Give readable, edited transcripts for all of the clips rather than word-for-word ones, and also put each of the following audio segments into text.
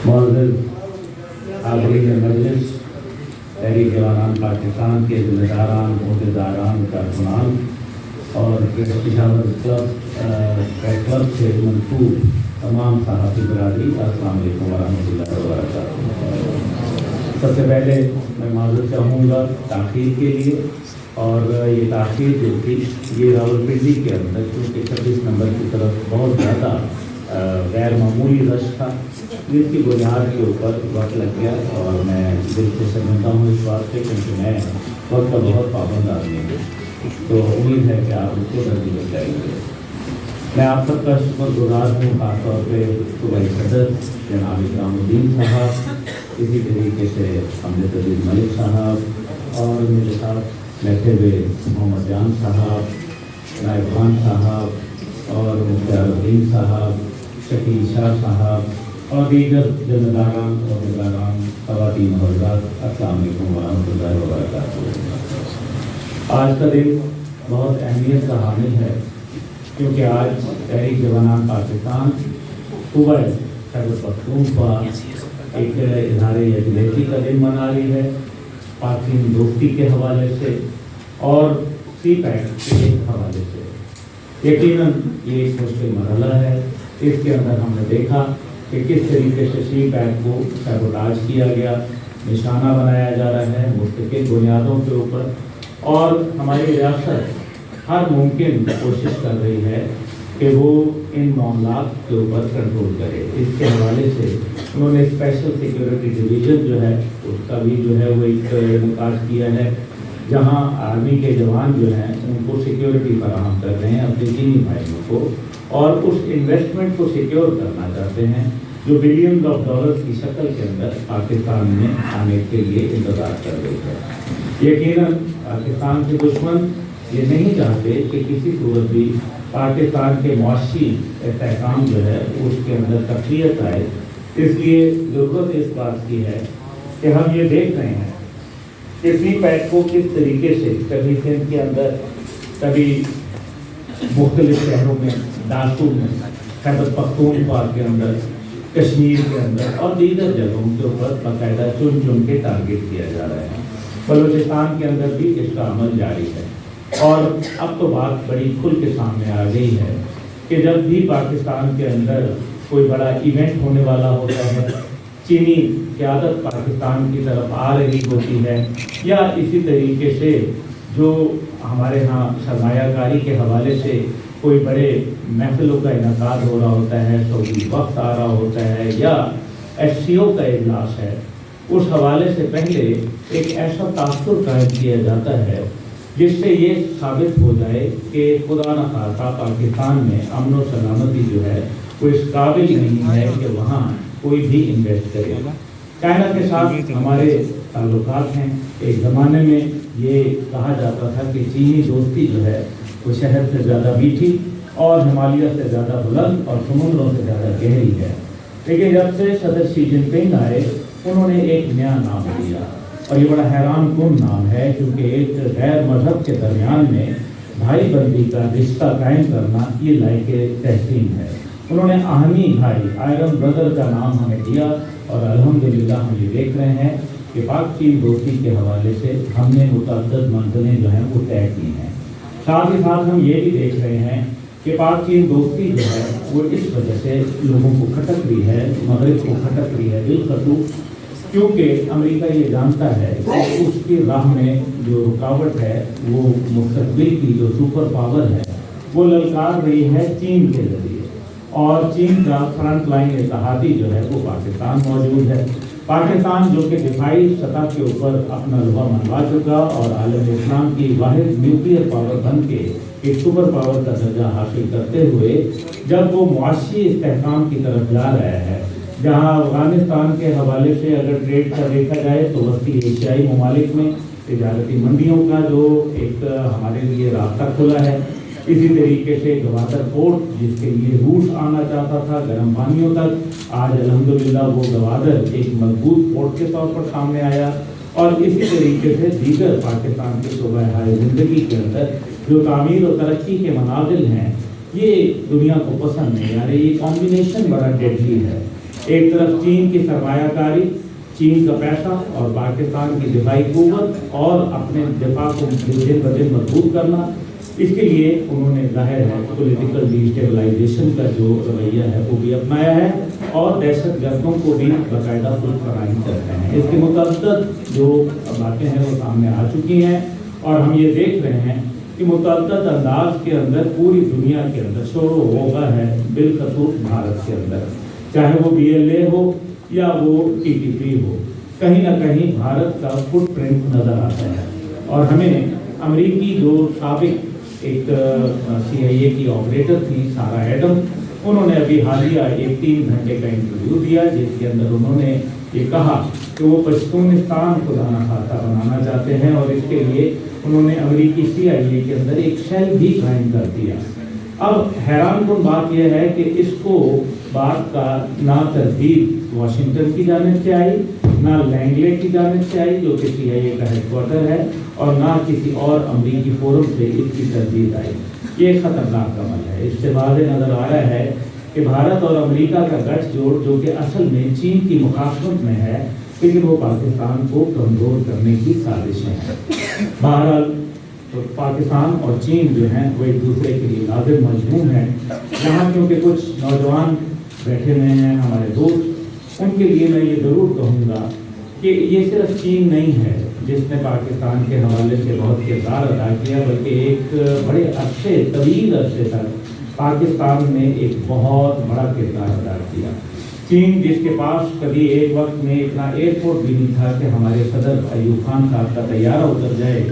معزز حاضرین مجلس، تحریک جوانان پاکستان کے ذمہ داران، عہدیداران، کارکنان اور پشاور کلب سے منسوب تمام صحافی برادری، السلام علیکم ورحمۃ اللہ وبرکاتہ۔ سب سے پہلے میں معذرت چاہوں گا تاخیر کے لیے، اور یہ تاخیر جو تھی یہ راولپنڈی کے اندر کیونکہ 26 نمبر کی طرف بہت زیادہ غیر معمولی رش تھا، جس کی بنیاد کے اوپر وقت لگ گیا، اور میں دل سے سمجھتا ہوں اس بات سے، کیونکہ میں وقت کا بہت پابند آدمی ہوں، تو امید ہے کہ آپ اس کو جلدی بچائیں گے۔ میں آپ سب کا شکر گزار ہوں، خاص طور پہ صوبائی صدر جناب اکرام الدین صاحب، اسی طریقے سے حمد عزیز ملک صاحب، اور میرے ساتھ بیٹھے ہوئے محمد جان صاحب، نائب خان صاحب، اور مختار الدین صاحب، شکیل شاہ صاحب، اور دیگر ذمہ داران، عہدیداران، خواتین و حضرات، السلام علیکم ورحمۃ اللہ وبرکاتہ۔ آج کا دن بہت اہمیت کا حامل ہے، کیونکہ آج تحریک جوانان پاکستان صوبہ خیبر پختونخوا ایک اظہار یکجہتی کا دن منا رہی ہے، پاک چین دوستی کے حوالے سے اور سی پیک کے حوالے سے۔ یقیناً یہ ایک مشکل مرحلہ ہے، اس کے اندر ہم نے دیکھا کہ کس طریقے سے سی پیک کو سیبوٹاج کیا گیا، نشانہ بنایا جا رہا ہے مستقل بنیادوں کے اوپر، اور ہماری ریاست ہر ممکن کوشش کر رہی ہے کہ وہ ان معاملات کے اوپر کنٹرول کرے۔ اس کے حوالے سے انہوں نے اسپیشل سیکیورٹی ڈویژن جو ہے اس کا بھی جو ہے وہ ایک انعقاد کیا ہے، جہاں آرمی کے جوان جو ہیں ان کو سیکیورٹی فراہم کر رہے ہیں اپنے چینی بھائیوں کو، اور اس انویسٹمنٹ کو سیکیور کرنا چاہتے ہیں جو بلینز آف ڈالرز کی شکل کے اندر پاکستان میں آنے کے لیے انتظار کر رہی ہے۔ یقیناً پاکستان کے دشمن یہ نہیں چاہتے کہ کسی صورت بھی پاکستان کے معاشی استحکام جو ہے اس کے اندر تقویت آئے، اس لیے ضرورت اس بات کی ہے کہ ہم یہ دیکھ رہے ہیں کہ سی پیک کو کس طریقے سے کبھی سندھ کے اندر، کبھی مختلف شہروں میں، ڈاسو میں، خیبر پختونخوا کے اندر، کشمیر کے اندر اور دیگر جگہوں کے اوپر باقاعدہ چن چن کے ٹارگٹ کیا جا رہا ہے۔ بلوچستان کے اندر بھی اس کا عمل جاری ہے، اور اب تو بات بڑی کھل کے سامنے آ گئی ہے کہ جب بھی پاکستان کے اندر کوئی بڑا ایونٹ ہونے والا ہوتا ہے، چینی قیادت پاکستان کی طرف آ رہی ہوتی ہے، یا اسی طریقے سے جو ہمارے ہاں سرمایہ کاری کے حوالے سے کوئی بڑے محفلوں کا انعقاد ہو رہا ہوتا ہے، سعودی وقت آ رہا ہوتا ہے، یا ایف سی او کا اجلاس ہے، اس حوالے سے پہلے ایک ایسا تاثر قائم کیا جاتا ہے جس سے یہ ثابت ہو جائے کہ خدا نخواستہ پاکستان میں امن و سلامتی جو ہے وہ اس قابل نہیں ہے کہ وہاں کوئی بھی انویسٹ کرے۔ چائنا کے ساتھ ہمارے تعلقات ہیں، ایک زمانے میں یہ کہا جاتا تھا کہ چینی دوستی جو ہے وہ شہر سے زیادہ میٹھی اور ہمالیہ سے زیادہ بلند اور سمندروں سے زیادہ گہری ہے، لیکن جب سے صدر شی جن پنگ آئے انہوں نے ایک نیا نام دیا، اور یہ بڑا حیران کن نام ہے، کیونکہ ایک غیر مذہب کے درمیان میں بھائی بندی کا رشتہ قائم کرنا یہ لائق تحسین ہے۔ انہوں نے آہنی بھائی، آئرن بردر کا نام ہمیں دیا، اور الحمدللہ ہم یہ دیکھ رہے ہیں کہ پاک چین دوستی کے حوالے سے ہم نے متعدد منزلیں جو ہیں وہ طے کی ہیں۔ ساتھ ہی ساتھ ہم یہ بھی دیکھ رہے ہیں کہ پاک چین دوستی جو ہے وہ اس وجہ سے لوگوں کو کھٹک رہی ہے، مغرب کو کھٹک رہی ہے بالخصوص، کیونکہ امریکہ یہ جانتا ہے کہ اس کی راہ میں جو رکاوٹ ہے وہ مستقبل کی جو سپر پاور ہے وہ للکار رہی ہے چین کے ذریعے، اور چین کا فرنٹ لائن اتحادی جو ہے وہ پاکستان موجود ہے۔ پاکستان جو کہ دفاعی سطح کے اوپر اپنا لوہا منوا چکا اور عالم اسلام کی واحد نیوکلیئر پاور بن کے ایک سپر پاور کا درجہ حاصل کرتے ہوئے جب وہ معاشی استحکام کی طرف جا رہا ہے، جہاں افغانستان کے حوالے سے اگر ٹریڈ کا دیکھا جائے تو وسطی ایشیائی ممالک میں تجارتی منڈیوں کا جو ایک ہمارے لیے راستہ کھلا ہے، اسی طریقے سے گوادر پورٹ جس کے لیے روس آنا چاہتا تھا گرم پانیوں تک، آج الحمدللہ وہ گوادر ایک مضبوط پورٹ کے طور پر سامنے آیا، اور اسی طریقے سے دیگر پاکستان کے شعبہ ہائے زندگی کے اندر جو تعمیر و ترقی کے منازل ہیں یہ دنیا کو پسند نہیں آ رہی۔ یہ کمبینیشن بڑا ڈیڈلی ہے، ایک طرف چین کی سرمایہ کاری، چین کا پیسہ اور پاکستان کی دفاعی قوت اور اپنے دفاع کو دن بدن مضبوط کرنا، اس کے لیے انہوں نے ظاہر ہے پولیٹیکل ڈی اسٹیبلائزیشن کا جو رویہ ہے وہ بھی اپنایا ہے اور دہشت گردوں کو بھی باقاعدہ خود فراہم کرتے ہیں۔ اس کے متعدد جو باتیں ہیں وہ سامنے آ چکی ہیں اور ہم یہ دیکھ رہے ہیں کہ متعدد انداز کے اندر پوری دنیا کے اندر شور و غوغا ہے، بالخصوص بھارت کے اندر، چاہے وہ BLA ہو یا وہ TTP ہو، کہیں نہ کہیں بھارت کا فٹ پرنٹ نظر آتا ہے۔ اور ہمیں امریکی جو سابق ایک CIA کی آپریٹر تھی سارا ایڈم، انہوں نے ابھی حالیہ ایک 3 گھنٹے کا انٹرویو دیا جس کے اندر انہوں نے یہ کہا کہ وہ پشتونستان کو خدا نخواستہ بنانا چاہتے ہیں اور اس کے لیے انہوں نے امریکی CIA کے اندر ایک سیل بھی قائم کر دیا۔ اب حیران کن بات یہ ہے کہ اس کو بات کا نہ تردید واشنگٹن کی جانب سے آئی، نہ لینگلے کی جانب سے آئی جو کہ CIA کا ہیڈ کوارٹر ہے، اور نہ کسی اور امریکی فورم سے اس کی تردید آئی۔ یہ خطرناک عمل ہے۔ اس سے واضح نظر آ رہا ہے کہ بھارت اور امریکہ کا گٹھ جوڑ جو کہ اصل میں چین کی مخالفت میں ہے، لیکن وہ پاکستان کو کمزور کرنے کی سازشیں ہیں۔ بہرحال پاکستان اور چین جو ہیں وہ ایک دوسرے کے لیے لازم مجموع ہیں۔ یہاں کیونکہ کچھ نوجوان بیٹھے ہوئے ہیں ہمارے دوست، ان کے لیے میں یہ ضرور کہوں گا کہ یہ صرف چین نہیں ہے جس نے پاکستان کے حوالے سے بہت کردار ادا کیا، بلکہ ایک بڑے عرصے طویل عرصے تک پاکستان نے ایک بہت بڑا کردار ادا کیا۔ چین جس کے پاس کبھی ایک وقت میں اتنا ایئرپورٹ بھی نہیں تھا کہ ہمارے صدر ایوب خان صاحب کا طیارہ اتر جائے،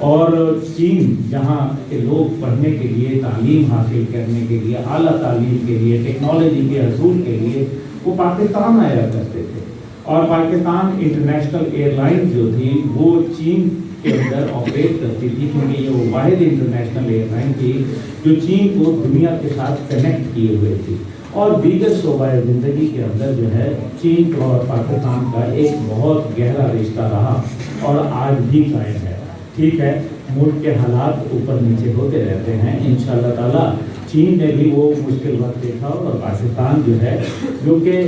اور چین جہاں کے لوگ پڑھنے کے لیے، تعلیم حاصل کرنے کے لیے، اعلیٰ تعلیم کے لیے، ٹیکنالوجی کے حصول کے لیے وہ پاکستان آیا کرتے تھے، اور پاکستان انٹرنیشنل ایئر لائن جو تھی وہ چین کے اندر آپریٹ کرتی تھی، کیونکہ یہ وہ واحد انٹرنیشنل ایئر لائن تھی جو چین کو دنیا کے ساتھ کنیکٹ کیے ہوئے تھی۔ اور دیگر شعبۂ زندگی کے اندر جو ہے چین اور پاکستان کا ایک بہت گہرا رشتہ رہا اور آج بھی قائم ہے۔ ٹھیک ہے، ملک کے حالات اوپر نیچے ہوتے رہتے ہیں، انشاءاللہ تعالیٰ چین نے بھی وہ مشکل وقت دیکھا اور پاکستان جو ہے جو کہ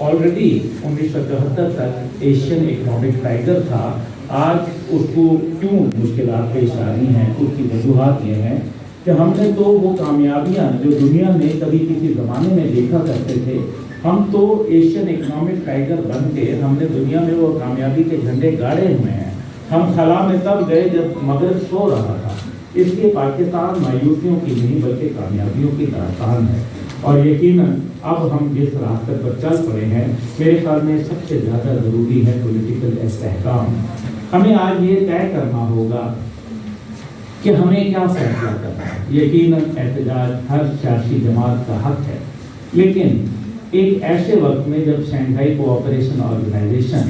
آلریڈی 1974 تک ایشین اکنامک ٹائگر تھا، آج اس کو کیوں مشکلات پیش آ رہی ہیں؟ اس کی وجوہات یہ ہیں کہ ہم نے تو وہ کامیابیاں جو دنیا میں کبھی کسی زمانے میں دیکھا کرتے تھے، ہم تو ایشین اکنامک ٹائگر بن کے ہم نے دنیا میں وہ کامیابی کے جھنڈے گاڑے ہوئے ہیں۔ ہم خلا میں تب گئے جب مغرب سو رہا تھا، اس لیے پاکستان مایوسیوں کی نہیں بلکہ کامیابیوں کی داستان ہے۔ اور یقیناً اب ہم جس راستے پر چل پڑے ہیں، میرے خیال میں سب سے زیادہ ضروری ہے پولیٹیکل استحکام۔ ہمیں آج یہ طے کرنا ہوگا کہ ہمیں کیا فیصلہ کرنا ہے۔ یقیناً احتجاج ہر سیاسی جماعت کا حق ہے، لیکن ایک ایسے وقت میں جب شنگھائی کوآپریشن آرگنائزیشن،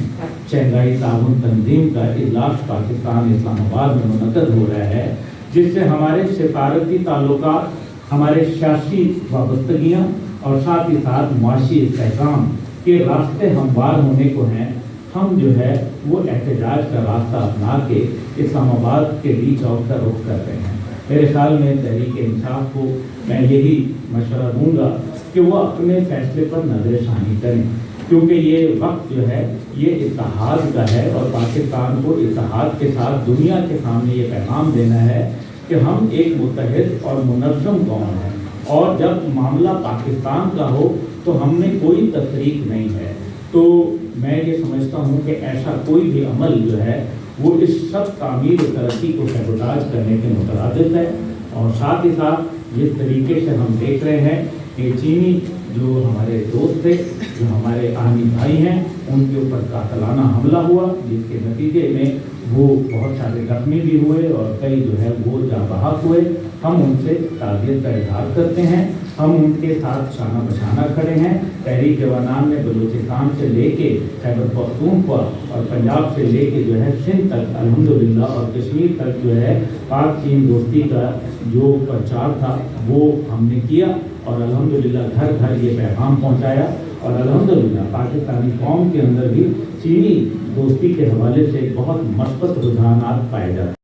شنگھائی تعاون تنظیم کا اجلاس پاکستان اسلام آباد میں منعقد ہو رہا ہے، جس سے ہمارے سفارتی تعلقات، ہمارے سیاسی وابستگیاں اور ساتھ ہی ساتھ معاشی استحکام کے راستے ہموار ہونے کو ہیں، ہم جو ہے وہ احتجاج کا راستہ اپنا کے اسلام آباد کے لی چوک کا رخ کر رہے ہیں۔ میرے خیال میں تحریک انصاف کو میں یہی مشورہ دوں گا کہ وہ اپنے فیصلے پر نظر ثانی کریں، کیونکہ یہ وقت جو ہے یہ اتحاد کا ہے، اور پاکستان کو اتحاد کے ساتھ دنیا کے سامنے یہ پیغام دینا ہے کہ ہم ایک متحد اور منظم قوم ہیں، اور جب معاملہ پاکستان کا ہو تو ہم میں کوئی تفریق نہیں ہے۔ تو میں یہ سمجھتا ہوں کہ ایسا کوئی بھی عمل جو ہے وہ اس سب تعمیر و ترقی کو سیبوتاژ کرنے کے مترادف ہے، اور ساتھ ہی ساتھ جس طریقے سے ہم دیکھ رہے ہیں کہ چینی جو ہمارے دوست تھے، جو ہمارے آہنی بھائی ہیں، ان کے اوپر قاتلانہ حملہ ہوا، جس کے نتیجے میں وہ بہت سارے زخمی بھی ہوئے اور کئی جو ہے وہ جاں بحق ہوئے۔ ہم ان سے تعزیت کا اظہار کرتے ہیں، ہم ان کے ساتھ شانہ بشانہ کھڑے ہیں۔ تحریک جوانان نے بلوچستان سے لے کے خیبر پختونخوا اور پنجاب سے لے کے جو ہے سندھ تک الحمدللہ، اور کشمیر تک جو ہے پاک چین دوستی کا جو پرچار تھا وہ ہم نے کیا، اور الحمدللہ گھر گھر یہ پیغام پہنچایا، اور الحمدللہ پاکستانی قوم کے اندر بھی چینی دوستی کے حوالے سے بہت مثبت رجحانات پائے جاتے ہیں۔